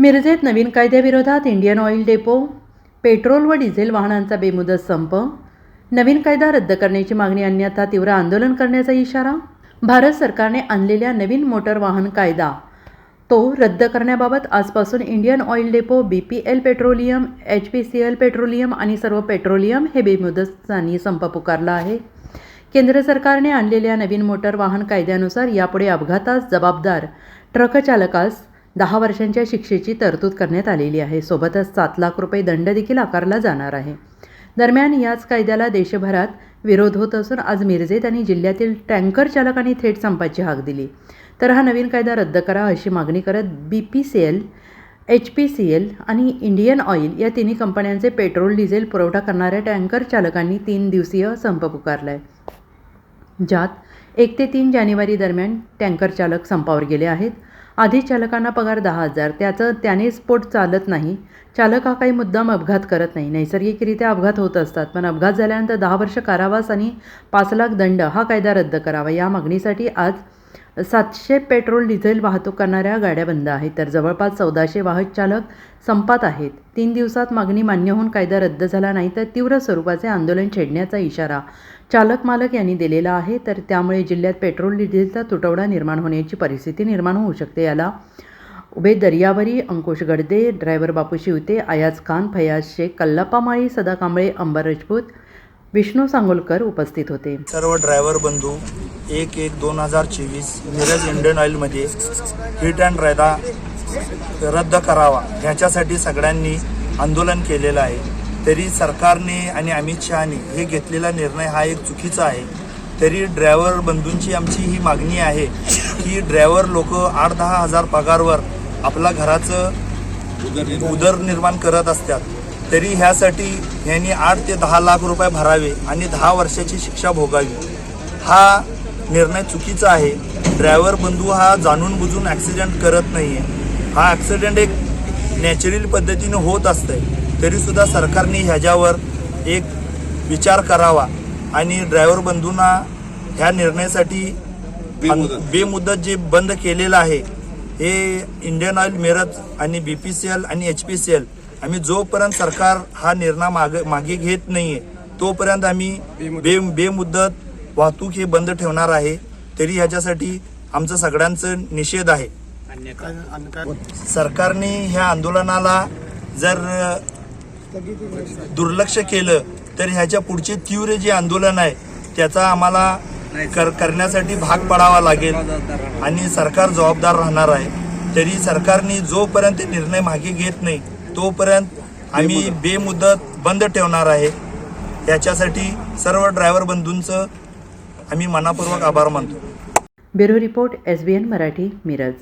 मिरजेत नवीन कायद्याविरोधात Indian oil depot petrol व diesel वाहनांचा बेमुदत संप, नवीन कायदा रद्द करण्याची मागणी अन्यथा तीव्र आंदोलन करण्याचा इशारा. भारत सरकारने आणलेल्या नवीन मोटर वाहन कायदा तो रद्द करण्याबाबत आजपासून Indian oil depot, BPL petroleum, HPCL petroleum आणि सर्व पेट्रोलियम हे बेमुदतीने संप पुकारला आहे. केंद्र सरकारने आणलेल्या नवीन मोटर वाहन कायद्यानुसार यापुढे अपघातास जबाबदार ट्रक चालकास 10 वर्षांच्या शिक्षेची तरतूद करण्यात आलेली आहे. सोबतच 7 लाख रुपये दंड देखील आकारला जाणार आहे. दरम्यान याच कायद्याला देशभरात विरोध होत असून आज मिरजेत आणि जिल्ह्यातील टँकर चालकांनी थेट संपाची हाक दिली. तर हा नवीन कायदा रद्द करा अशी मागणी करत BPCL, HPCL आणि इंडियन ऑइल या तिन्ही कंपन्यांचे पेट्रोल डिझेल पुरवठा करणाऱ्या टँकर चालकांनी 3 दिवसीय संप पुकारला आहे, ज्यात 1 ते 3 जानेवारी दरम्यान टँकर चालक संपावर गेले आहेत. आधी चालकांना पगार 10,000, त्याने स्पोर्ट चालत नाही. चालक हा काही मुद्दाम अपघात करत नाही. नैसर्गिकरित्या अपघात होत असतात, पण अपघात झाल्यानंतर 10 वर्ष कारावास आणि 5 लाख दंड हा कायदा रद्द करावा. या मागणीसाठी आज 700 पेट्रोल डिझेल वाहतूक करणाऱ्या गाड्या बंद आहेत, तर जवळपास 1400 वाहक चालक संपात आहेत. 3 दिवसात मागणी मान्य होऊन कायदा रद्द झाला नाही तर तीव्र स्वरूपाचे आंदोलन छेडण्याचा इशारा चालक मालक यांनी दिलेला आहे. तर त्यामुळे जिल्ह्यात पेट्रोल डिझेलचा तुटवडा निर्माण होण्याची परिस्थिती निर्माण होऊ शकते. याला उबेद दर्यावरी, अंकुश गडदे, ड्रायव्हर बापू शिवते, अयाज खान, फयाज शेख, कल्लाप्पा माळी, सदा कांबळे, अंबर राजपूत, विष्णू सांगोलकर उपस्थित होते. सर्व ड्रायव्हर बंधू 1/1/2024 मिरज इंडियन ऑइलमध्ये हिट अँड कायदा रद्द करावा ह्याच्यासाठी सगळ्यांनी आंदोलन केलेलं आहे. तरी सरकारने आणि अमित शहाने हे घेतलेला निर्णय हा एक चुकीचा आहे. तरी ड्रायव्हर बंधूंची आमची ही मागणी आहे की ड्रायव्हर लोक 8-10 हजार पगारवर आपला घराचं उदरनिर्माण करत असतात. तरी ह्यासाठी यांनी 8 ते 10 लाख रुपये भरावे आणि 10 वर्षाची शिक्षा भोगावी. हा निर्णय चुकीचा आहे. ड्रायव्हर बंधू हा जाणून बुजून ॲक्सिडेंट करत नाही आहे. हा ॲक्सिडेंट एक नॅचरल पद्धतीने होत असतंय. तरीसुद्धा सरकारने ह्याच्यावर एक विचार करावा आणि ड्रायव्हर बंधूंना ह्या निर्णयासाठी बेमुदत जे बंद केलेलं आहे हे इंडियन ऑइल मिरज आणि BPCL आणि HPCL आम्ही जोपर्यंत सरकार हा निर्णय मागे घेत नाही आहे तोपर्यंत आम्ही बेमुदत वाहतूक हे बंद ठेवणार आहे. तरी ह्याच्यासाठी आमचं सगळ्यांचं निषेध आहे. सरकारने ह्या आंदोलनाला जर दुर्लक्ष केलं तर ह्याच्या पुढचे तीव्र जे आंदोलन आहे त्याचा आम्हाला करण्यासाठी भाग पडावा लागेल आणि सरकार जबाबदार राहणार आहे. तरी सरकारने जोपर्यंत निर्णय मागे घेत नाही तोपर्यंत आम्ही बेमुदत बंद ठेवणार आहे. याच्यासाठी सर्व ड्रायव्हर बंधूंचं आम्ही मनापूर्वक आभार मानतो. Bureau report, SBN Marathi, Miraj.